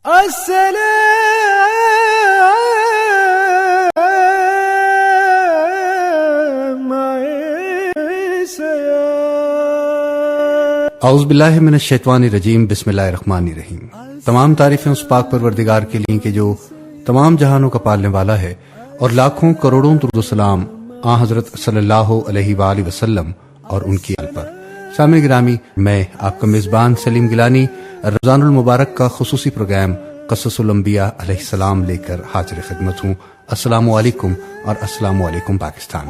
اعوذ باللہ من الشیطان الرجیم، بسم اللہ الرحمن الرحیم۔ تمام تعریفیں اس پاک پروردگار کے لیے کہ جو تمام جہانوں کا پالنے والا ہے، اور لاکھوں کروڑوں درود و سلام آن حضرت صلی اللہ علیہ وآلہ وسلم اور ان کی آل پر۔ سامعین گرامی، میں آپ کا میزبان سلیم گیلانی رمضان المبارک کا خصوصی پروگرام قصص الانبیاء علیہ السلام لے کر حاضر خدمت ہوں۔ السلام علیکم اور السلام علیکم پاکستان۔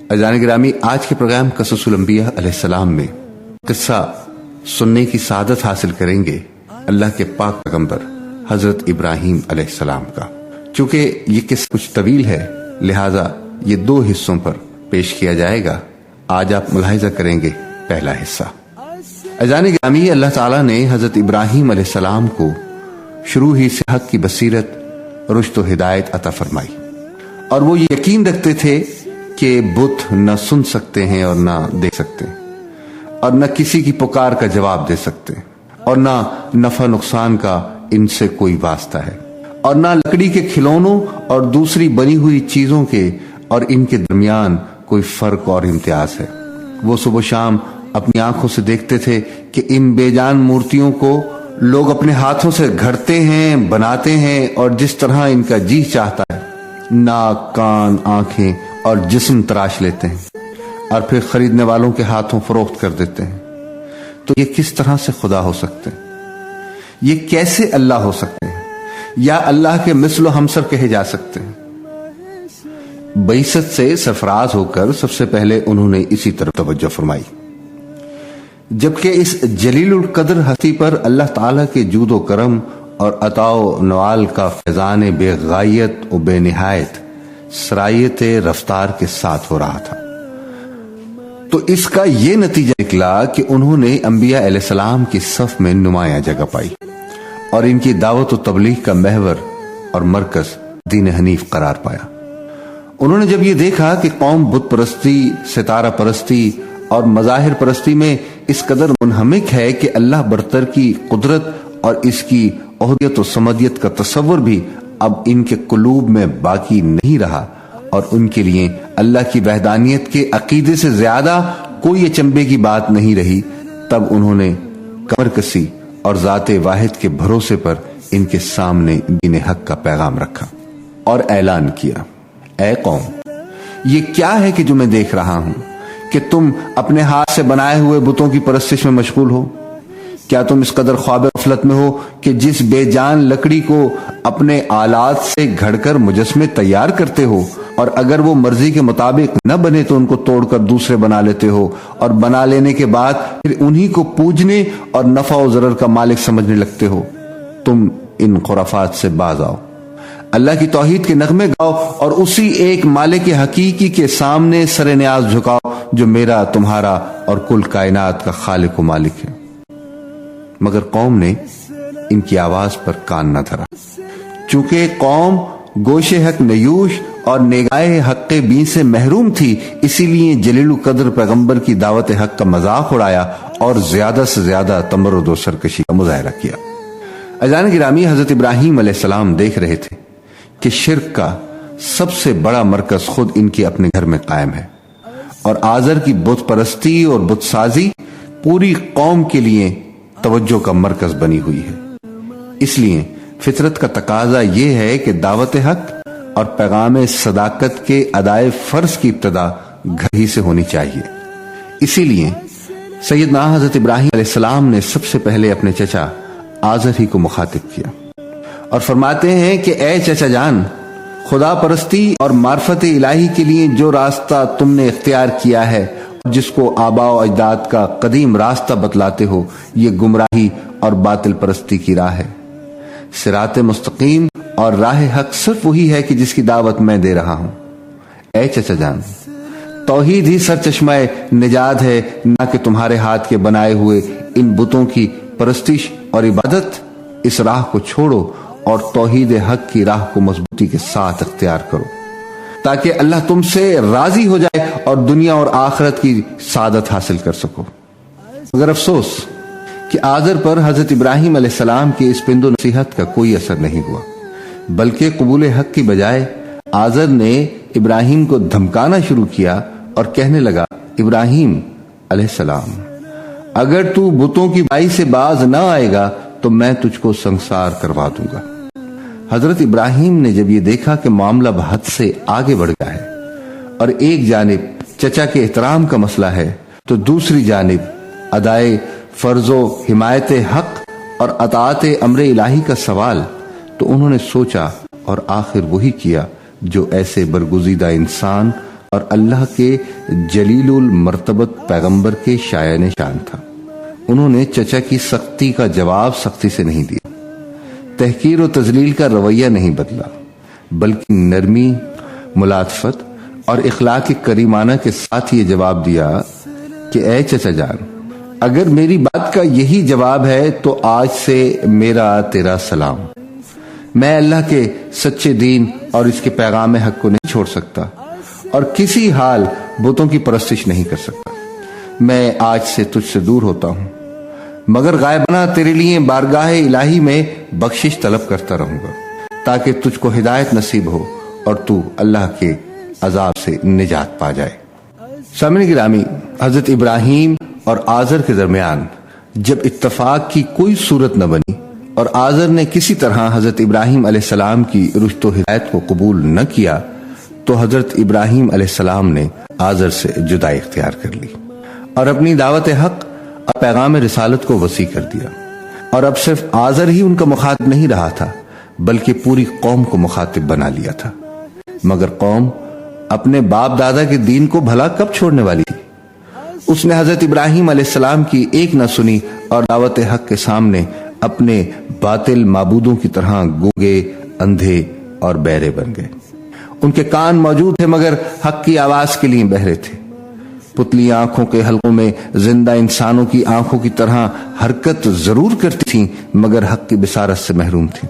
عزیزان گرامی، آج کے پروگرام قصص الانبیاء علیہ السلام میں قصہ سننے کی سعادت حاصل کریں گے اللہ کے پاک پیغمبر حضرت ابراہیم علیہ السلام کا۔ چونکہ یہ قصہ کچھ طویل ہے، لہٰذا یہ دو حصوں پر پیش کیا جائے گا۔ آج آپ ملاحظہ کریں گے پہلا حصہ۔ عزیزان گرامی، اللہ تعالیٰ نے حضرت ابراہیم علیہ السلام کو شروع ہی سے حق کی بصیرت، رشد و ہدایت عطا فرمائی، اور وہ یہ یقین رکھتے تھے کہ بت نہ سن سکتے ہیں اور نہ دیکھ سکتے ہیں، اور نہ کسی کی پکار کا جواب دے سکتے، اور نہ نفع نقصان کا ان سے کوئی واسطہ ہے، اور نہ لکڑی کے کھلونوں اور دوسری بنی ہوئی چیزوں کے اور ان کے درمیان کوئی فرق اور امتیاز ہے۔ وہ صبح و شام اپنی آنکھوں سے دیکھتے تھے کہ ان بے جان مورتیوں کو لوگ اپنے ہاتھوں سے گھڑتے ہیں، بناتے ہیں، اور جس طرح ان کا جی چاہتا ہے ناک، کان، آنکھیں اور جسم تراش لیتے ہیں، اور پھر خریدنے والوں کے ہاتھوں فروخت کر دیتے ہیں۔ تو یہ کس طرح سے خدا ہو سکتے ہیں؟ یہ کیسے اللہ ہو سکتے ہیں، یا اللہ کے مثل و ہمسر کہے جا سکتے ہیں؟ بعثت سے سرفراز ہو کر سب سے پہلے انہوں نے اسی طرف توجہ فرمائی، جبکہ اس جلیل القدر ہستی پر اللہ تعالیٰ کے جود و کرم اور عطا و نوال کا فیضان بے غایت و بے نہایت سرایت رفتار کے ساتھ ہو رہا تھا۔ تو اس کا یہ نتیجہ نکلا کہ انہوں نے انبیاء علیہ السلام کی صف میں نمایاں جگہ پائی، اور ان کی دعوت و تبلیغ کا محور اور مرکز دین حنیف قرار پایا۔ انہوں نے جب یہ دیکھا کہ قوم بت پرستی، ستارہ پرستی اور مظاہر پرستی میں اس قدر منہمک ہے کہ اللہ برتر کی قدرت اور اس کی احدیت و سمدیت کا تصور بھی اب ان کے قلوب میں باقی نہیں رہا، اور ان کے لیے اللہ کی وحدانیت کے عقیدے سے زیادہ کوئی اچنبے کی بات نہیں رہی، تب انہوں نے کمر کسی اور ذات واحد کے بھروسے پر ان کے سامنے دین حق کا پیغام رکھا اور اعلان کیا، اے قوم، یہ کیا ہے کہ جو میں دیکھ رہا ہوں کہ تم اپنے ہاتھ سے بنائے ہوئے بتوں کی پرستش میں مشغول ہو؟ کیا تم اس قدر خواب غفلت میں ہو کہ جس بے جان لکڑی کو اپنے آلات سے گھڑ کر مجسمے تیار کرتے ہو، اور اگر وہ مرضی کے مطابق نہ بنے تو ان کو توڑ کر دوسرے بنا لیتے ہو، اور بنا لینے کے بعد پھر انہی کو پوجنے اور نفع و ضرر کا مالک سمجھنے لگتے ہو؟ تم ان خرافات سے باز آؤ، اللہ کی توحید کے نغمے گاؤ، اور اسی ایک مالک حقیقی کے سامنے سر نیاز جھکاؤ جو میرا، تمہارا اور کل کائنات کا خالق و مالک ہے۔ مگر قوم نے ان کی آواز پر کان نہ دھرا۔ چونکہ قوم گوش حق نیوش اور نگاہ حق بین سے محروم تھی، اسی لیے جلیل القدر پیغمبر کی دعوت حق کا مذاق اڑایا اور زیادہ سے زیادہ تمرد و سرکشی کا مظاہرہ کیا۔ عزیزان گرامی، حضرت ابراہیم علیہ السلام دیکھ رہے تھے کہ شرک کا سب سے بڑا مرکز خود ان کے اپنے گھر میں قائم ہے، اور آزر کی بت پرستی اور بت سازی پوری قوم کے لیے توجہ کا مرکز بنی ہوئی ہے۔ اس لیے فطرت کا تقاضا یہ ہے کہ دعوت حق اور پیغام صداقت کے ادائے فرض کی ابتدا گھر ہی سے ہونی چاہیے۔ اسی لیے سیدنا حضرت ابراہیم علیہ السلام نے سب سے پہلے اپنے چچا آزر ہی کو مخاطب کیا، اور فرماتے ہیں کہ اے چچا جان، خدا پرستی اور معرفت الہی کے لیے جو راستہ تم نے اختیار کیا ہے، جس کو آباء و اجداد کا قدیم راستہ بتلاتے ہو، یہ گمراہی اور باطل پرستی کی راہ ہے۔ صراط مستقیم اور راہ حق صرف وہی ہے کہ جس کی دعوت میں دے رہا ہوں۔ اے چچا جان، توحید ہی سر چشمہ نجات ہے، نہ کہ تمہارے ہاتھ کے بنائے ہوئے ان بتوں کی پرستش اور عبادت۔ اس راہ کو چھوڑو اور توحید حق کی راہ کو مضبوطی کے ساتھ اختیار کرو، تاکہ اللہ تم سے راضی ہو جائے اور دنیا اور آخرت کی سعادت حاصل کر سکو۔ مگر افسوس کہ آزر پر حضرت ابراہیم علیہ السلام کی اس پند و نصیحت کا کوئی اثر نہیں ہوا، بلکہ قبول حق کی بجائے آزر نے ابراہیم کو دھمکانا شروع کیا اور کہنے لگا، ابراہیم علیہ السلام، اگر تو بتوں کی بائی سے باز نہ آئے گا تو میں تجھ کو سنسار کروا دوں گا۔ حضرت ابراہیم نے جب یہ دیکھا کہ معاملہ بحد سے آگے بڑھ گیا ہے اور ایک جانب چچا کے احترام کا مسئلہ ہے تو دوسری جانب ادائے فرض و حمایت حق اور اطاعت امر الہی کا سوال، تو انہوں نے سوچا اور آخر وہی کیا جو ایسے برگزیدہ انسان اور اللہ کے جلیل المرتبت پیغمبر کے شایان شان تھا۔ انہوں نے چچا کی سختی کا جواب سختی سے نہیں دیا، تحقیر و تذلیل کا رویہ نہیں بدلا، بلکہ نرمی، ملاطفت اور اخلاق کریمانہ کے ساتھ یہ جواب دیا کہ اے چچا جان، اگر میری بات کا یہی جواب ہے تو آج سے میرا تیرا سلام۔ میں اللہ کے سچے دین اور اس کے پیغام حق کو نہیں چھوڑ سکتا اور کسی حال بتوں کی پرستش نہیں کر سکتا۔ میں آج سے تجھ سے دور ہوتا ہوں، مگر غائبانہ تیرے لیے بارگاہ الہی میں بخشش طلب کرتا رہوں گا تاکہ تجھ کو ہدایت نصیب ہو اور تو اللہ کے عذاب سے نجات پا جائے۔ سامعین گرامی، حضرت ابراہیم اور آزر کے درمیان جب اتفاق کی کوئی صورت نہ بنی اور آزر نے کسی طرح حضرت ابراہیم علیہ السلام کی رشد و ہدایت کو قبول نہ کیا تو حضرت ابراہیم علیہ السلام نے آزر سے جدائی اختیار کر لی اور اپنی دعوت حق اور پیغام رسالت کو وسیع کر دیا، اور اب صرف آزر ہی ان کا مخاطب نہیں رہا تھا بلکہ پوری قوم کو مخاطب بنا لیا تھا۔ مگر قوم اپنے باپ دادا کے دین کو بھلا کب چھوڑنے والی تھی؟ اس نے حضرت ابراہیم علیہ السلام کی ایک نہ سنی اور دعوت حق کے سامنے اپنے باطل معبودوں کی طرح گونگے، اندھے اور بہرے بن گئے۔ ان کے کان موجود تھے مگر حق کی آواز کے لیے بہرے تھے۔ پتلی آنکھوں کے حلقوں میں زندہ انسانوں کی آنکھوں کی طرح حرکت ضرور کرتی تھیں مگر حق کی بصارت سے محروم تھیں۔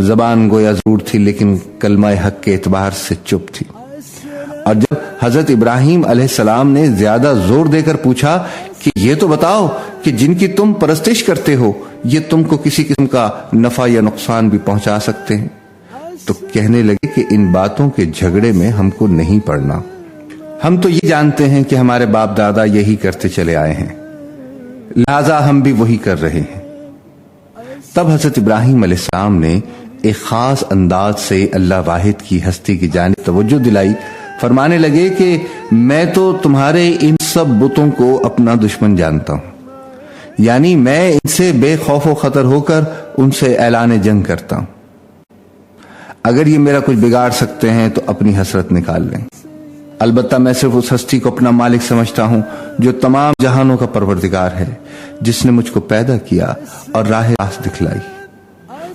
زبان گویا ضرور تھی لیکن کلمہ حق کے اعتبار سے چپ تھی۔ اور جب حضرت ابراہیم علیہ السلام نے زیادہ زور دے کر پوچھا کہ یہ تو بتاؤ کہ جن کی تم پرستش کرتے ہو یہ تم کو کسی قسم کا نفع یا نقصان بھی پہنچا سکتے ہیں، تو کہنے لگے کہ ان باتوں کے جھگڑے میں ہم کو نہیں پڑنا، ہم تو یہ جانتے ہیں کہ ہمارے باپ دادا یہی کرتے چلے آئے ہیں، لہذا ہم بھی وہی کر رہے ہیں۔ تب حضرت ابراہیم علیہ السلام نے ایک خاص انداز سے اللہ واحد کی ہستی کی جانب توجہ دلائی، فرمانے لگے کہ میں تو تمہارے ان سب بتوں کو اپنا دشمن جانتا ہوں، یعنی میں ان سے بے خوف و خطر ہو کر ان سے اعلان جنگ کرتا ہوں۔ اگر یہ میرا کچھ بگاڑ سکتے ہیں تو اپنی حسرت نکال لیں، البتہ میں صرف اس ہستی کو اپنا مالک سمجھتا ہوں جو تمام جہانوں کا پروردگار ہے، جس نے مجھ کو پیدا کیا اور راہ راست دکھلائی،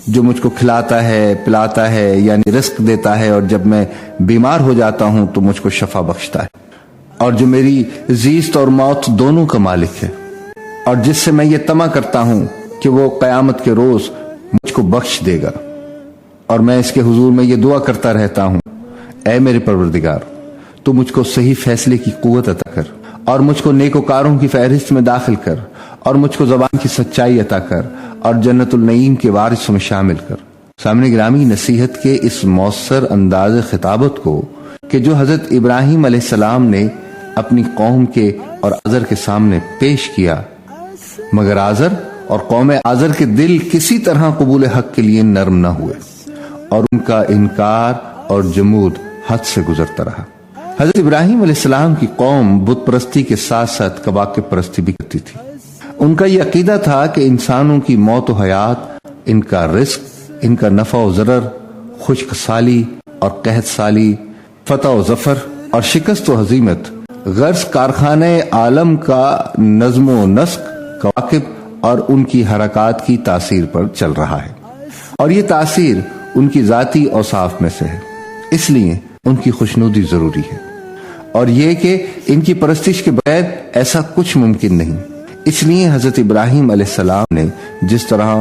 جو مجھ کو کھلاتا ہے، پلاتا ہے، یعنی رزق دیتا ہے، اور جب میں بیمار ہو جاتا ہوں تو مجھ کو شفا بخشتا ہے، اور جو میری زیست اور موت دونوں کا مالک ہے، اور جس سے میں یہ طمع کرتا ہوں کہ وہ قیامت کے روز مجھ کو بخش دے گا، اور میں اس کے حضور میں یہ دعا کرتا رہتا ہوں، اے میرے پروردگار، تو مجھ کو صحیح فیصلے کی قوت عطا کر اور مجھ کو نیکوکاروں کی فہرست میں داخل کر اور مجھ کو زبان کی سچائی عطا کر اور جنت النعیم کے وارثوں میں شامل کر۔ سامنے گرامی، نصیحت کے اس مؤثر انداز خطابت کو کہ جو حضرت ابراہیم علیہ السلام نے اپنی قوم کے اور آزر کے سامنے پیش کیا، مگر آزر اور قوم آزر کے دل کسی طرح قبول حق کے لیے نرم نہ ہوئے اور ان کا انکار اور جمود حد سے گزرتا رہا۔ حضرت ابراہیم علیہ السلام کی قوم بت پرستی کے ساتھ ساتھ کواکب پرستی بھی کرتی تھی۔ ان کا یہ عقیدہ تھا کہ انسانوں کی موت و حیات، ان کا رزق، ان کا نفع و ضرر، خشک سالی اور قحط سالی، فتح و ظفر اور شکست و ہزیمت، غرض کارخانے عالم کا نظم و نسق کواکب اور ان کی حرکات کی تاثیر پر چل رہا ہے، اور یہ تاثیر ان کی ذاتی اوصاف میں سے ہے، اس لیے ان کی خوشنودی ضروری ہے، اور یہ کہ ان کی پرستش کے بغیر ایسا کچھ ممکن نہیں۔ اس لیے حضرت ابراہیم علیہ السلام نے جس طرح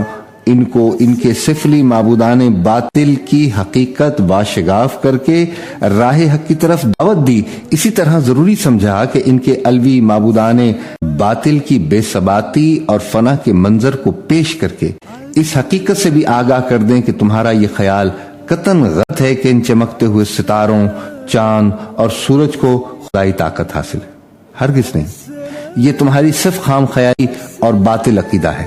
ان کو ان کے سفلی معبودان باطل کی حقیقت واشگاف کر کے راہ حق کی طرف دعوت دی، اسی طرح ضروری سمجھا کہ ان کے الوی معبودان باطل کی بے ثباتی اور فنا کے منظر کو پیش کر کے اس حقیقت سے بھی آگاہ کر دیں کہ تمہارا یہ خیال قطعاً غلط ہے کہ ان چمکتے ہوئے ستاروں، چاند اور سورج کو خدائی طاقت حاصل ہے۔ ہرگز نہیں، یہ تمہاری صرف خام خیالی اور باطل عقیدہ ہے۔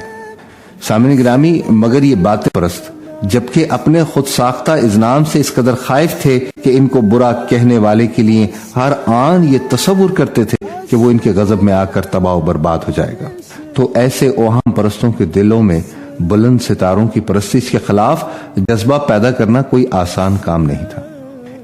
سامعین گرامی، مگر یہ باطل پرست جبکہ اپنے خود ساختہ اذنام سے اس قدر خائف تھے کہ ان کو برا کہنے والے کے لیے ہر آن یہ تصور کرتے تھے کہ وہ ان کے غضب میں آ کر تباہ و برباد ہو جائے گا، تو ایسے اوہام پرستوں کے دلوں میں بلند ستاروں کی پرستش کے خلاف جذبہ پیدا کرنا کوئی آسان کام نہیں تھا۔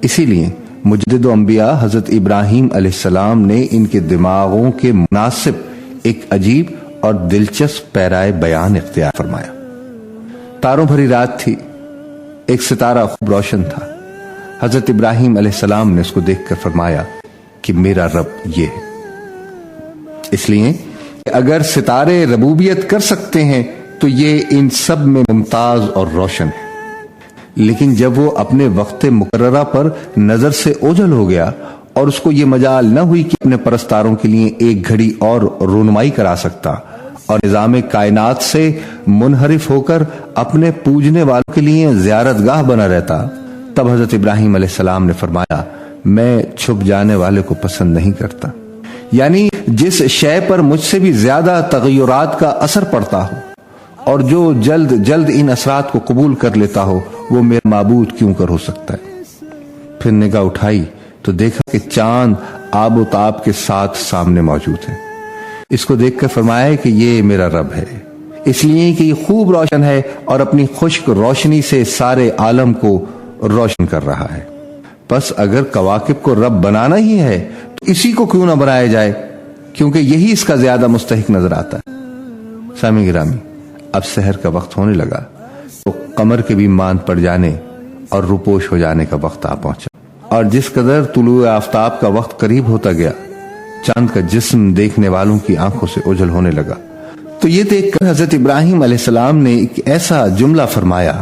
اسی لیے مجدد انبیاء حضرت ابراہیم علیہ السلام نے ان کے دماغوں کے مناسب ایک عجیب اور دلچسپ پیرائے بیان اختیار فرمایا۔ تاروں بھری رات تھی، ایک ستارہ خوب روشن تھا۔ حضرت ابراہیم علیہ السلام نے اس کو دیکھ کر فرمایا کہ میرا رب یہ ہے۔ اس لیے کہ اگر ستارے ربوبیت کر سکتے ہیں تو یہ ان سب میں ممتاز اور روشن ہے۔ لیکن جب وہ اپنے وقت مقررہ پر نظر سے اوجھل ہو گیا اور اس کو یہ مجال نہ ہوئی کہ اپنے پرستاروں کے لیے ایک گھڑی اور رونمائی کرا سکتا اور نظام کائنات سے منحرف ہو کر اپنے پوجنے والوں کے لیے زیارت گاہ بنا رہتا، تب حضرت ابراہیم علیہ السلام نے فرمایا، میں چھپ جانے والے کو پسند نہیں کرتا۔ یعنی جس شے پر مجھ سے بھی زیادہ تغیرات کا اثر پڑتا ہو اور جو جلد جلد ان اثرات کو قبول کر لیتا ہو، وہ میرا معبود کیوں کر ہو سکتا ہے؟ پھر نگاہ اٹھائی تو دیکھا کہ چاند آب و تاب کے ساتھ سامنے موجود ہے۔ اس کو دیکھ کر فرمایا کہ یہ میرا رب ہے، اس لیے کہ یہ خوب روشن ہے اور اپنی خشک روشنی سے سارے عالم کو روشن کر رہا ہے۔ پس اگر کواکب کو رب بنانا ہی ہے تو اسی کو کیوں نہ بنایا جائے، کیونکہ یہی اس کا زیادہ مستحق نظر آتا ہے۔ سامعین گرامی، اب سحر کا وقت ہونے لگا تو قمر کے بھی ماند پڑ جانے اور روپوش ہو جانے کا وقت آ پہنچا، اور جس قدر طلوع آفتاب کا وقت قریب ہوتا گیا، چاند کا جسم دیکھنے والوں کی آنکھوں سے اوجھل ہونے لگا۔ تو یہ دیکھ کر حضرت ابراہیم علیہ السلام نے ایک ایسا جملہ فرمایا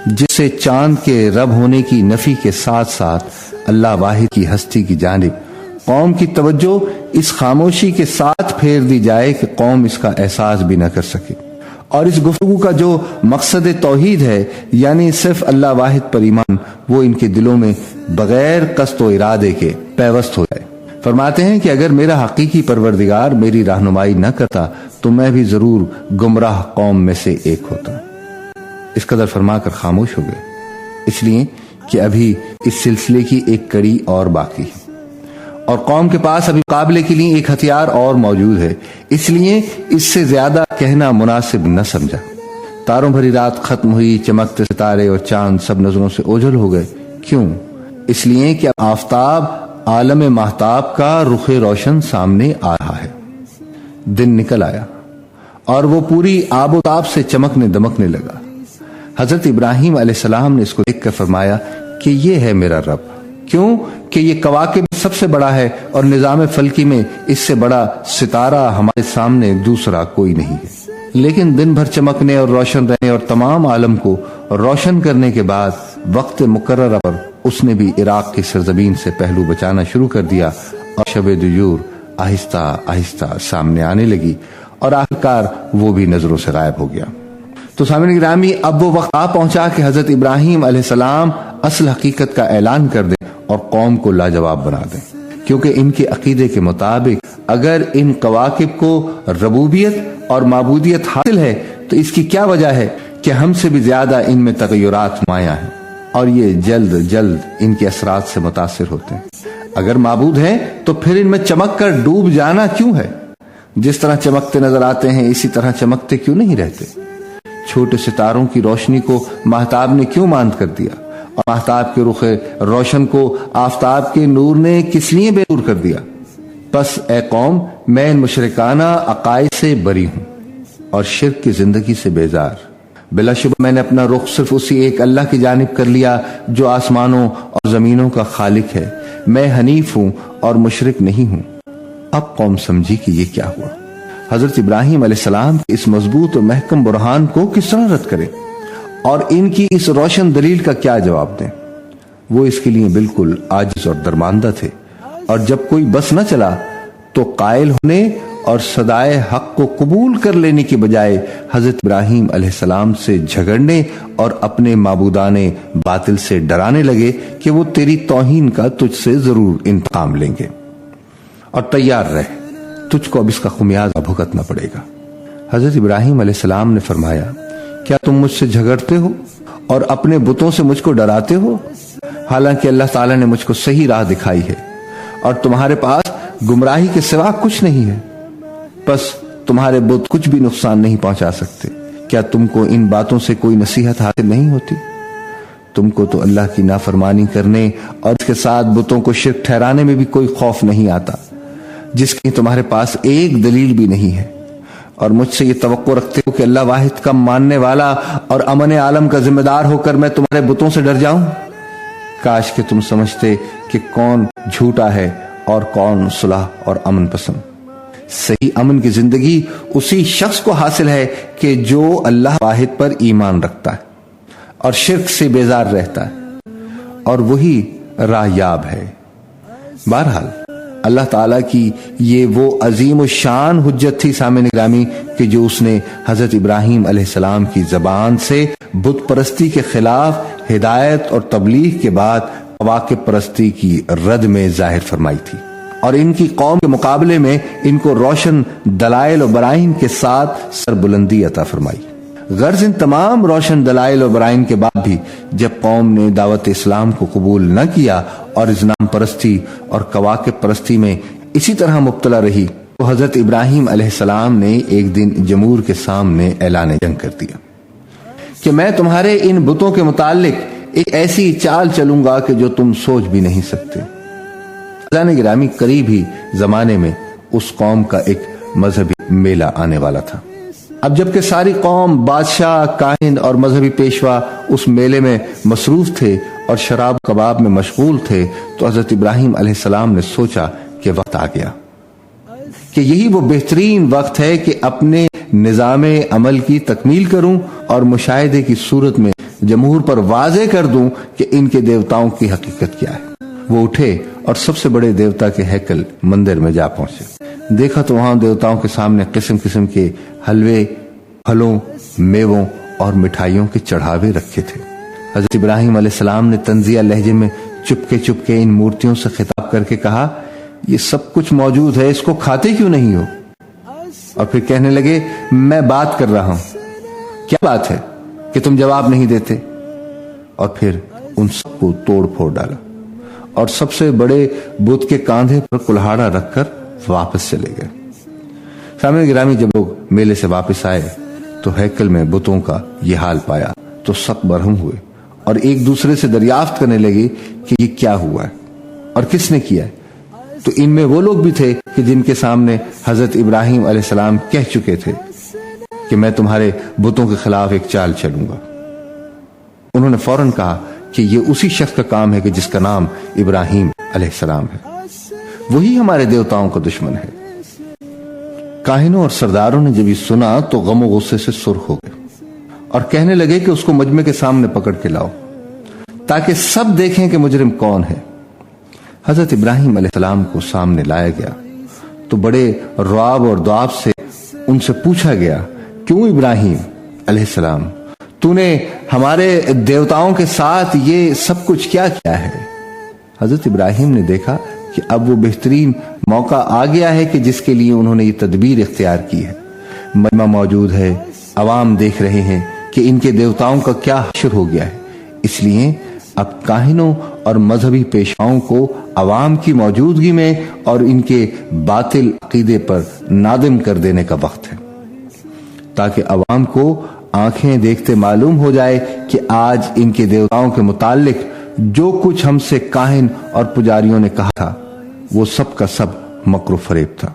جس سے چاند کے رب ہونے کی نفی کے ساتھ ساتھ اللہ واحد کی ہستی کی جانب قوم کی توجہ اس خاموشی کے ساتھ پھیر دی جائے کہ قوم اس کا احساس بھی نہ کر سکے، اور اس گفتگو کا جو مقصد توحید ہے، یعنی صرف اللہ واحد پر ایمان، وہ ان کے دلوں میں بغیر قصد و ارادے کے پیوست ہو جائے۔ فرماتے ہیں کہ اگر میرا حقیقی پروردگار میری رہنمائی نہ کرتا تو میں بھی ضرور گمراہ قوم میں سے ایک ہوتا۔ اس قدر فرما کر خاموش ہو گئے، اس لیے کہ ابھی اس سلسلے کی ایک کڑی اور باقی ہے، اور قوم کے پاس ابھی مقابلے کے لیے ایک ہتھیار اور موجود ہے، اس لیے اس سے زیادہ کہنا مناسب نہ سمجھا۔ تاروں بھری رات ختم ہوئی، چمکتے ستارے اور چاند سب نظروں سے اوجھل ہو گئے۔ کیوں؟ اس لیے کہ آفتاب عالم مہتاب کا رخ روشن سامنے آ رہا ہے۔ دن نکل آیا اور وہ پوری آب و تاب سے چمکنے دمکنے لگا۔ حضرت ابراہیم علیہ السلام نے اس کو دیکھ کر فرمایا کہ یہ ہے میرا رب۔ کیوں کہ یہ کواکب سب سے بڑا ہے اور نظام فلکی میں اس سے بڑا ستارہ ہمارے سامنے دوسرا کوئی نہیں ہے۔ لیکن دن بھر چمکنے اور روشن رہنے اور تمام عالم کو روشن کرنے کے بعد وقت مقررہ پر اس نے بھی عراق کی سرزمین سے پہلو بچانا شروع کر دیا، اور شب دجور آہستہ آہستہ سامنے آنے لگی اور آخرکار وہ بھی نظروں سے غائب ہو گیا۔ تو سامعین گرامی، اب وہ وقت آ پہنچا کہ حضرت ابراہیم علیہ السلام اصل حقیقت کا اعلان کر دیں اور قوم کو لاجواب بنا دیں، کیونکہ ان کے عقیدے کے مطابق اگر ان کواکب کو ربوبیت اور معبودیت حاصل ہے تو اس کی کیا وجہ ہے کہ ہم سے بھی زیادہ ان میں تغیرات نمایاں ہیں اور یہ جلد جلد ان کے اثرات سے متاثر ہوتے ہیں۔ اگر معبود ہیں تو پھر ان میں چمک کر ڈوب جانا کیوں ہے؟ جس طرح چمکتے نظر آتے ہیں اسی طرح چمکتے کیوں نہیں رہتے؟ چھوٹے ستاروں کی روشنی کو مہتاب نے کیوں ماند کر دیا، اور مہتاب کے رخ روشن کو آفتاب کے نور نے کس لیے بے نور کر دیا؟ پس اے قوم، میں ان مشرکانہ عقائد سے بری ہوں اور شرک کی زندگی سے بیزار۔ بلا شبہ میں نے اپنا رخ صرف اسی ایک اللہ کی جانب کر لیا جو آسمانوں اور زمینوں کا خالق ہے۔ میں حنیف ہوں اور مشرک نہیں ہوں۔ اب قوم سمجھی کہ یہ کیا ہوا۔ حضرت ابراہیم علیہ السلام کے اس مضبوط اور محکم برہان کو کس طرح رد کریں اور ان کی اس روشن دلیل کا کیا جواب دیں؟ وہ اس کے لیے بالکل عاجز اور درماندہ تھے، اور جب کوئی بس نہ چلا تو قائل ہونے اور صدائے حق کو قبول کر لینے کی بجائے حضرت ابراہیم علیہ السلام سے جھگڑنے اور اپنے معبودان باطل سے ڈرانے لگے کہ وہ تیری توہین کا تجھ سے ضرور انتقام لیں گے، اور تیار رہ، تجھ کو اب اس کا خمیازہ بھگتنا پڑے گا۔ حضرت ابراہیم علیہ السلام نے فرمایا، کیا تم مجھ سے جھگڑتے ہو اور اپنے بتوں سے مجھ کو ڈراتے ہو؟ حالانکہ اللہ تعالیٰ نے مجھ کو صحیح راہ دکھائی ہے اور تمہارے پاس گمراہی کے سوا کچھ نہیں ہے، بس تمہارے بت کچھ بھی نقصان نہیں پہنچا سکتے۔ کیا تم کو ان باتوں سے کوئی نصیحت حاصل نہیں ہوتی؟ تم کو تو اللہ کی نافرمانی کرنے اور اس کے ساتھ بتوں کو شرک ٹھہرانے میں بھی کوئی خوف نہیں آتا، جس کی تمہارے پاس ایک دلیل بھی نہیں ہے، اور مجھ سے یہ توقع رکھتے ہو کہ اللہ واحد کا ماننے والا اور امن عالم کا ذمہ دار ہو کر میں تمہارے بتوں سے ڈر جاؤں؟ کاش کہ تم سمجھتے کہ کون جھوٹا ہے اور کون صلح اور امن پسند۔ صحیح امن کی زندگی اسی شخص کو حاصل ہے کہ جو اللہ واحد پر ایمان رکھتا ہے اور شرک سے بیزار رہتا ہے، اور وہی راہ یاب ہے۔ بہرحال اللہ تعالیٰ کی یہ وہ عظیم الشان حجت تھی سامعین گرامی کہ جو اس نے حضرت ابراہیم علیہ السلام کی زبان سے بت پرستی کے خلاف ہدایت اور تبلیغ کے بعد کواکب پرستی کی رد میں ظاہر فرمائی تھی، اور ان کی قوم کے مقابلے میں ان کو روشن دلائل و براہین کے ساتھ سربلندی عطا فرمائی۔ غرض ان تمام روشن دلائل و براہین کے بعد بھی جب قوم نے دعوت اسلام کو قبول نہ کیا اور اصنام پرستی اور کواکب پرستی میں اسی طرح مبتلا رہی، تو حضرت ابراہیم علیہ السلام نے ایک دن جمہور کے سامنے اعلان جنگ کر دیا کہ میں تمہارے ان بتوں کے متعلق ایک ایسی چال چلوں گا کہ جو تم سوچ بھی نہیں سکتے۔ حضرت گرامی قریب ہی زمانے میں اس قوم کا ایک مذہبی میلہ آنے والا تھا۔ اب جبکہ ساری قوم، بادشاہ، کاہن اور مذہبی پیشوا اس میلے میں مصروف تھے اور شراب کباب میں مشغول تھے، تو حضرت ابراہیم علیہ السلام نے سوچا کہ وقت آ گیا کہ یہی وہ بہترین وقت ہے کہ اپنے نظام عمل کی تکمیل کروں اور مشاہدے کی صورت میں جمہور پر واضح کر دوں کہ ان کے دیوتاؤں کی حقیقت کیا ہے۔ وہ اٹھے اور سب سے بڑے دیوتا کے ہیکل مندر میں جا پہنچے۔ دیکھا تو وہاں دیوتاؤں کے سامنے قسم قسم کے حلوے، پھلوں، میووں اور مٹھائیوں کے چڑھاوے رکھے تھے۔ حضرت ابراہیم علیہ السلام نے طنزیہ لہجے میں چپکے ان مورتیوں سے خطاب کر کے کہا، یہ سب کچھ موجود ہے، اس کو کھاتے کیوں نہیں ہو؟ اور پھر کہنے لگے، میں بات کر رہا ہوں، کیا بات ہے کہ تم جواب نہیں دیتے؟ اور پھر ان سب کو توڑ پھوڑ ڈالا اور سب سے بڑے بت کے کاندھے پر کلہاڑا رکھ کر واپس چلے گئے۔ سامعین گرامی، جب لوگ میلے سے واپس آئے تو ہیکل میں بتوں کا یہ حال پایا تو سخت برہم ہوئے اور ایک دوسرے سے دریافت کرنے لگے کہ یہ کیا ہوا ہے اور کس نے کیا ہے۔ تو ان میں وہ لوگ بھی تھے کہ جن کے سامنے حضرت ابراہیم علیہ السلام کہہ چکے تھے کہ میں تمہارے بتوں کے خلاف ایک چال چلوں گا۔ انہوں نے فوراً کہا کہ یہ اسی شخص کا کام ہے کہ جس کا نام ابراہیم علیہ السلام ہے، وہی ہمارے دیوتاؤں کا دشمن ہے۔ کاہنوں اور سرداروں نے جب یہ سنا تو غم و غصے سے سرخ ہو گئے اور کہنے لگے کہ اس کو مجمع کے سامنے پکڑ کے لاؤ تاکہ سب دیکھیں کہ مجرم کون ہے۔ حضرت ابراہیم علیہ السلام کو سامنے لایا گیا تو بڑے رعب اور دعاب سے ان سے پوچھا گیا، کیوں ابراہیم علیہ السلام، تو نے ہمارے دیوتاؤں کے ساتھ یہ سب کچھ کیا کیا ہے؟ حضرت ابراہیم نے دیکھا کہ اب وہ بہترین موقع آ گیا ہے کہ جس کے لیے انہوں نے یہ تدبیر اختیار کی ہے۔ مجمع موجود ہے، عوام دیکھ رہے ہیں کہ ان کے دیوتاؤں کا کیا حشر ہو گیا ہے، اس لیے اب کاہنوں اور مذہبی پیشواؤں کو عوام کی موجودگی میں اور ان کے باطل عقیدے پر نادم کر دینے کا وقت ہے، تاکہ عوام کو آنکھیں دیکھتے معلوم ہو جائے کہ آج ان کے دیوتاؤں کے متعلق جو کچھ ہم سے کاہن اور پجاریوں نے کہا تھا وہ سب کا سب مکر و فریب تھا۔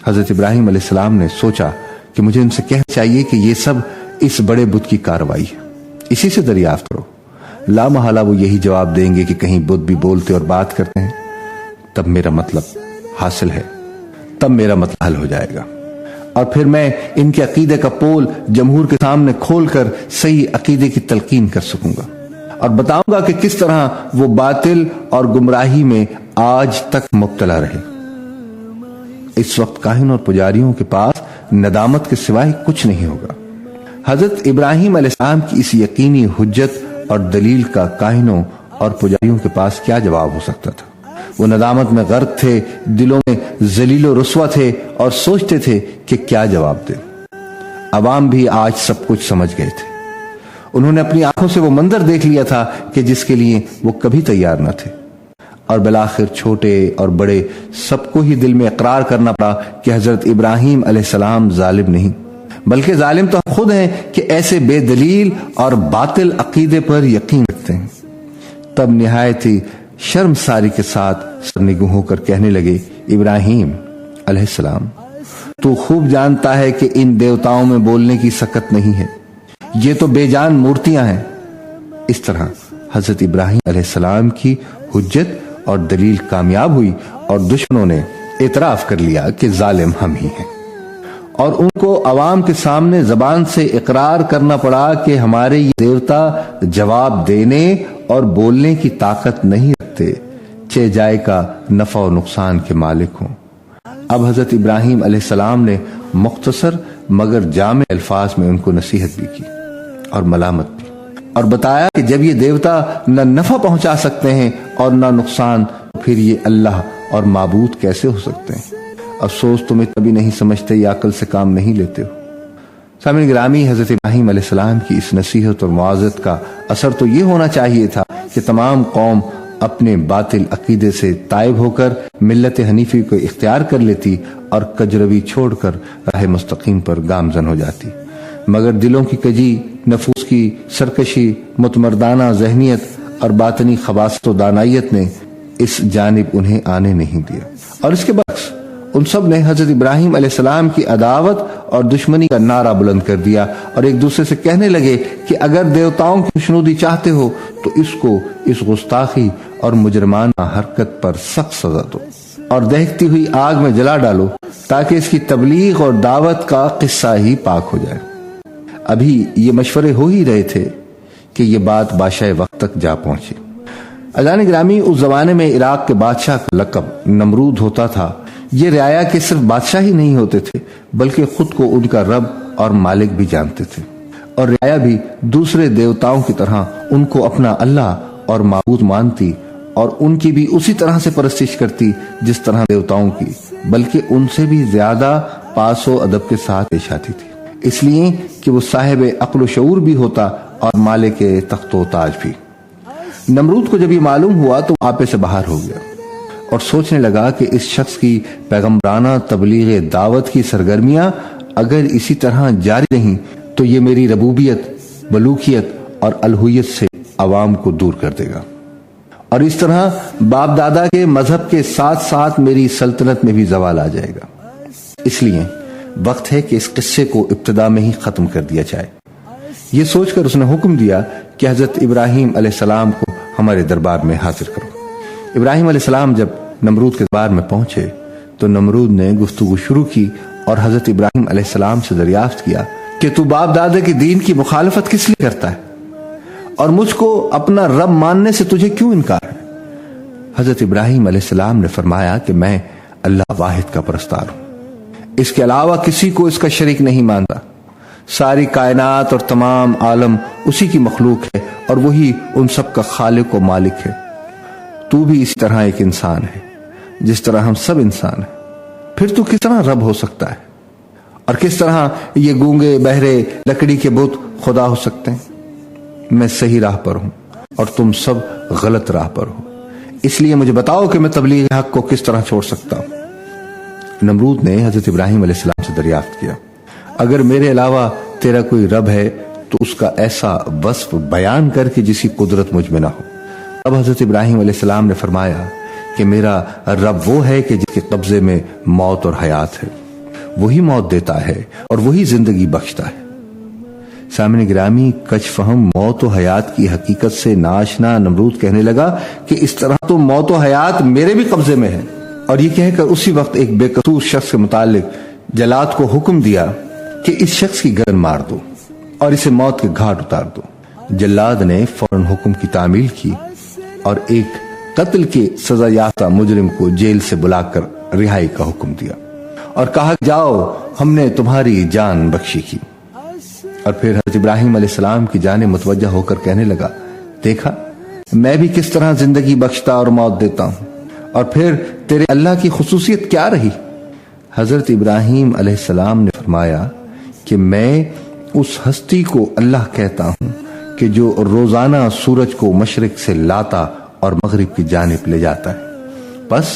حضرت ابراہیم علیہ السلام نے سوچا کہ مجھے ان سے کہنا چاہیے کہ یہ سب اس بڑے بت کی کارروائی ہے، اسی سے دریافت کرو۔ لا محالہ وہ یہی جواب دیں گے کہ کہیں بت بھی بولتے اور بات کرتے ہیں، تب میرا مطلب حاصل ہے، تب میرا مطلب حل ہو جائے گا، اور پھر میں ان کے عقیدے کا پول جمہور کے سامنے کھول کر صحیح عقیدے کی تلقین کر سکوں گا اور بتاؤں گا کہ کس طرح وہ باطل اور گمراہی میں آج تک مبتلا رہے۔ اس وقت کاہن اور پجاریوں کے پاس ندامت کے سوائے کچھ نہیں ہوگا۔ حضرت ابراہیم علیہ السلام کی اس یقینی حجت اور دلیل کا کاہنوں اور پجاریوں کے پاس کیا جواب ہو سکتا تھا؟ وہ ندامت میں غرق تھے، دلوں میں ذلیل و رسوا تھے اور سوچتے تھے کہ کیا جواب دیں۔ عوام بھی آج سب کچھ سمجھ گئے تھے۔ انہوں نے اپنی آنکھوں سے وہ منظر دیکھ لیا تھا کہ جس کے لیے وہ کبھی تیار نہ تھے، اور بالآخر چھوٹے اور بڑے سب کو ہی دل میں اقرار کرنا پڑا کہ حضرت ابراہیم علیہ السلام ظالم نہیں، بلکہ ظالم تو ہم خود ہیں کہ ایسے بے دلیل اور باطل عقیدے پر یقین رکھتے ہیں۔ تب نہایت ہی شرم ساری کے ساتھ سرنگوں ہو کر کہنے لگے، ابراہیم علیہ السلام، تو خوب جانتا ہے کہ ان دیوتاؤں میں بولنے کی سکت نہیں ہے، یہ تو بے جان مورتیاں ہیں۔ اس طرح حضرت ابراہیم علیہ السلام کی حجت اور دلیل کامیاب ہوئی اور دشمنوں نے اعتراف کر لیا کہ ظالم ہم ہی ہیں، اور ان کو عوام کے سامنے زبان سے اقرار کرنا پڑا کہ ہمارے یہ دیوتا جواب دینے اور بولنے کی طاقت نہیں رکھتے، چہ جائے کا نفع و نقصان کے مالک ہوں۔ اب حضرت ابراہیم علیہ السلام نے مختصر مگر جامع الفاظ میں ان کو نصیحت بھی کی اور ملامت بھی، اور بتایا کہ جب یہ دیوتا نہ نفع پہنچا سکتے ہیں اور نہ نقصان، پھر یہ اللہ اور معبود کیسے ہو سکتے ہیں؟ افسوس تمہیں کبھی نہیں سمجھتے یا عقل سے کام نہیں لیتے ہو۔ سامعین گرامی، حضرت ابراہیم علیہ السلام کی اس نصیحت اور معاذت کا اثر تو یہ ہونا چاہیے تھا کہ تمام قوم اپنے باطل عقیدے سے تائب ہو کر ملت حنیفی کو اختیار کر لیتی اور کجروی چھوڑ کر راہ مستقیم پر گامزن ہو جاتی، مگر دلوں کی کجی، نفوس کی سرکشی، متمردانہ ذہنیت اور باطنی خباثت و دانائیت نے اس جانب انہیں آنے نہیں دیا، اور اس کے برعکس ان سب نے حضرت ابراہیم علیہ السلام کی عداوت اور دشمنی کا نعرہ بلند کر دیا اور ایک دوسرے سے کہنے لگے کہ اگر دیوتاؤں کی خوشنودی چاہتے ہو تو اس کو اس گستاخی اور مجرمانہ حرکت پر سخت سزا دو اور دہکتی ہوئی آگ میں جلا ڈالو تاکہ اس کی تبلیغ اور دعوت کا قصہ ہی پاک ہو جائے۔ ابھی یہ مشورے ہو ہی رہے تھے کہ یہ بات بادشاہ وقت تک جا پہنچی۔ عزیزان گرامی، اس زمانے میں عراق کے بادشاہ کا لقب نمرود ہوتا تھا۔ یہ رعایا کے صرف بادشاہ ہی نہیں ہوتے تھے بلکہ خود کو ان کا رب اور مالک بھی جانتے تھے، اور رعایا بھی دوسرے دیوتاؤں کی طرح ان کو اپنا اللہ اور معبود مانتی اور ان کی بھی اسی طرح سے پرستش کرتی جس طرح دیوتاؤں کی، بلکہ ان سے بھی زیادہ پاس و ادب کے ساتھ پیش آتی تھی، اس لیے کہ وہ صاحب عقل و شعور بھی ہوتا اور مالک تخت و تاج بھی۔ نمرود کو جب یہ معلوم ہوا تو آپے سے باہر ہو گیا اور سوچنے لگا کہ اس شخص کی پیغمبرانہ تبلیغ دعوت کی سرگرمیاں اگر اسی طرح جاری رہیں تو یہ میری ربوبیت، ملوکیت اور الوہیت سے عوام کو دور کر دے گا، اور اس طرح باپ دادا کے مذہب کے ساتھ ساتھ میری سلطنت میں بھی زوال آ جائے گا۔ اس لیے وقت ہے کہ اس قصے کو ابتدا میں ہی ختم کر دیا جائے۔ یہ سوچ کر اس نے حکم دیا کہ حضرت ابراہیم علیہ السلام کو ہمارے دربار میں حاضر کرو۔ ابراہیم علیہ السلام جب نمرود کے دربار میں پہنچے تو نمرود نے گفتگو شروع کی اور حضرت ابراہیم علیہ السلام سے دریافت کیا کہ تو باپ دادا کے دین کی مخالفت کس لیے کرتا ہے اور مجھ کو اپنا رب ماننے سے تجھے کیوں انکار ہے؟ حضرت ابراہیم علیہ السلام نے فرمایا کہ میں اللہ واحد کا پرستار ہوں، اس کے علاوہ کسی کو اس کا شریک نہیں مانتا، ساری کائنات اور تمام عالم اسی کی مخلوق ہے اور وہی ان سب کا خالق و مالک ہے۔ تو بھی اس طرح ایک انسان ہے جس طرح ہم سب انسان ہیں، پھر تو کس طرح رب ہو سکتا ہے؟ اور کس طرح یہ گونگے بہرے لکڑی کے بت خدا ہو سکتے ہیں؟ میں صحیح راہ پر ہوں اور تم سب غلط راہ پر ہو، اس لیے مجھے بتاؤ کہ میں تبلیغ حق کو کس طرح چھوڑ سکتا ہوں۔ نمرود نے حضرت ابراہیم علیہ السلام سے دریافت کیا، اگر میرے علاوہ تیرا کوئی رب ہے تو اس کا ایسا وصف بیان کر کے جس کی قدرت مجھ میں نہ ہو۔ اب حضرت ابراہیم علیہ السلام نے فرمایا کہ میرا رب وہ ہے کہ جس کے قبضے میں موت اور حیات ہے، وہی موت دیتا ہے اور وہی زندگی بخشتا ہے۔ سامنے گرامی، کچھ فہم موت و حیات کی حقیقت سے ناشنا نمرود کہنے لگا کہ اس طرح تو موت و حیات میرے بھی قبضے میں ہے، اور یہ کہہ کر اسی وقت ایک بے قصور شخص کے متعلق جلاد کو حکم دیا کہ اس شخص کی گردن مار دو اور اسے موت کے گھاٹ اتار دو۔ جلاد نے فوراً حکم کی تعمیل کی اور ایک قتل کے سزا یافتہ مجرم کو جیل سے بلا کر رہائی کا حکم دیا۔ اور کہا جاؤ ہم نے تمہاری جان بخشی کی۔ اور پھر حضرت ابراہیم علیہ السلام کی جانب متوجہ ہو کر کہنے لگا، دیکھا میں بھی کس طرح زندگی بخشتا اور موت دیتا ہوں، اور پھر تیرے اللہ کی خصوصیت کیا رہی؟ حضرت ابراہیم علیہ السلام نے فرمایا کہ میں اس ہستی کو اللہ کہتا ہوں کہ جو روزانہ سورج کو مشرق سے لاتا اور مغرب کی جانب لے جاتا ہے۔ بس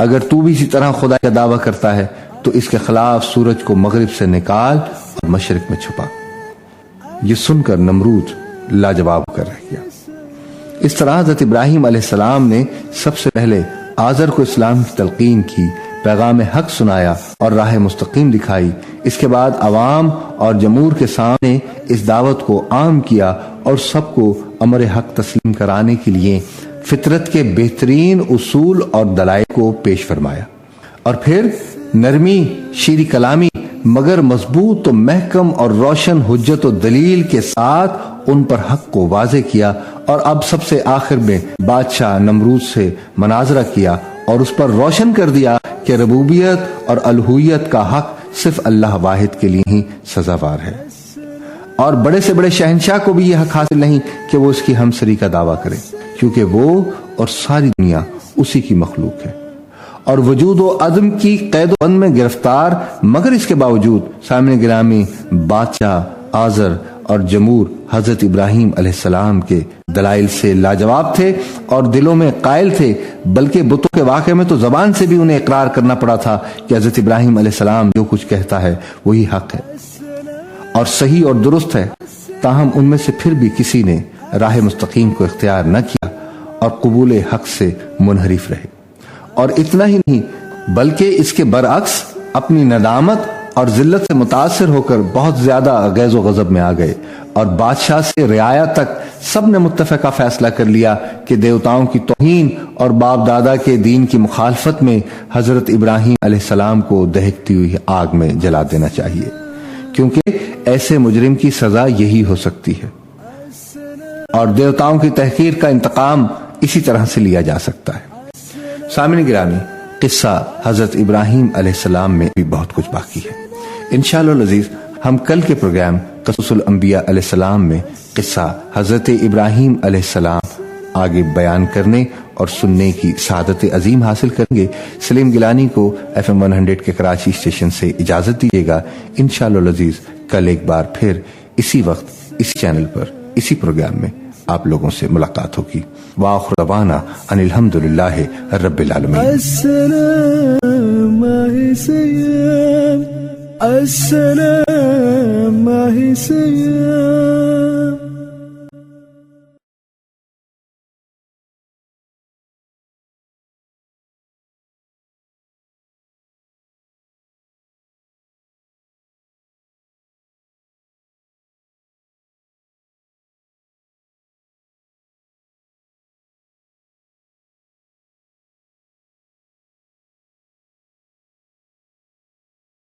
اگر تو بھی اسی طرح خدا کا دعویٰ کرتا ہے تو اس کے خلاف سورج کو مغرب سے نکال اور مشرق میں چھپا۔ یہ سن کر نمرود لاجواب کر رہ گیا۔ اس طرح حضرت ابراہیم علیہ السلام نے سب سے پہلے آزر کو اسلام کی تلقین کی، پیغام حق سنایا اور راہ مستقیم دکھائی۔ اس کے بعد عوام اور جمہور کے سامنے اس دعوت کو عام کیا اور سب کو امر حق تسلیم کرانے کے لیے فطرت کے بہترین اصول اور دلائل کو پیش فرمایا، اور پھر نرمی، شیریں کلامی مگر مضبوط و محکم اور روشن حجت و دلیل کے ساتھ ان پر حق کو واضح کیا، اور اب سب سے آخر میں بادشاہ نمرود سے مناظرہ کیا اور اس پر روشن کر دیا کہ ربوبیت اور الوہیت کا حق صرف اللہ واحد کے لیے ہی سزاوار ہے، اور بڑے سے بڑے شہنشاہ کو بھی یہ حق حاصل نہیں کہ وہ اس کی ہمسری کا دعویٰ کرے، کیونکہ وہ اور ساری دنیا اسی کی مخلوق ہے، اور وجود و عدم کی قید و بند میں گرفتار، مگر اس کے باوجود سامنے گرامی بادشاہ آزر اور جمہور حضرت ابراہیم علیہ السلام کے دلائل سے لاجواب تھے اور دلوں میں قائل تھے، بلکہ بتوں کے واقعے میں تو زبان سے بھی انہیں اقرار کرنا پڑا تھا کہ حضرت ابراہیم علیہ السلام جو کچھ کہتا ہے وہی حق ہے اور صحیح اور درست ہے، تاہم ان میں سے پھر بھی کسی نے راہ مستقیم کو اختیار نہ کیا اور قبول حق سے منحرف رہے، اور اتنا ہی نہیں بلکہ اس کے برعکس اپنی ندامت اور ذلت سے متاثر ہو کر بہت زیادہ غیظ و غضب میں آ گئے، اور بادشاہ سے رعایا تک سب نے متفقہ فیصلہ کر لیا کہ دیوتاؤں کی توہین اور باپ دادا کے دین کی مخالفت میں حضرت ابراہیم علیہ السلام کو دہکتی ہوئی آگ میں جلا دینا چاہیے، کیونکہ ایسے مجرم کی سزا یہی ہو سکتی ہے، اور دیوتاؤں کی تحقیر کا انتقام اسی طرح سے لیا جا سکتا ہے۔ سامعین گرامی، قصہ حضرت ابراہیم علیہ السلام میں بھی بہت کچھ باقی ہے۔ انشاءاللہ العزیز ہم کل کے پروگرام قصص الانبیاء علیہ السلام میں قصہ حضرت ابراہیم علیہ السلام آگے بیان کرنے اور سننے کی سعادت عظیم حاصل کریں گے۔ سلیم گیلانی کو FM 100 کے کراچی اسٹیشن سے اجازت دیجیے گا۔ انشاءاللہ العزیز کل ایک بار پھر اسی وقت اسی چینل پر اسی پروگرام میں آپ لوگوں سے ملاقات ہوگی۔ وآخر دعوانا ان الحمدللہ رب العالمین۔ السلام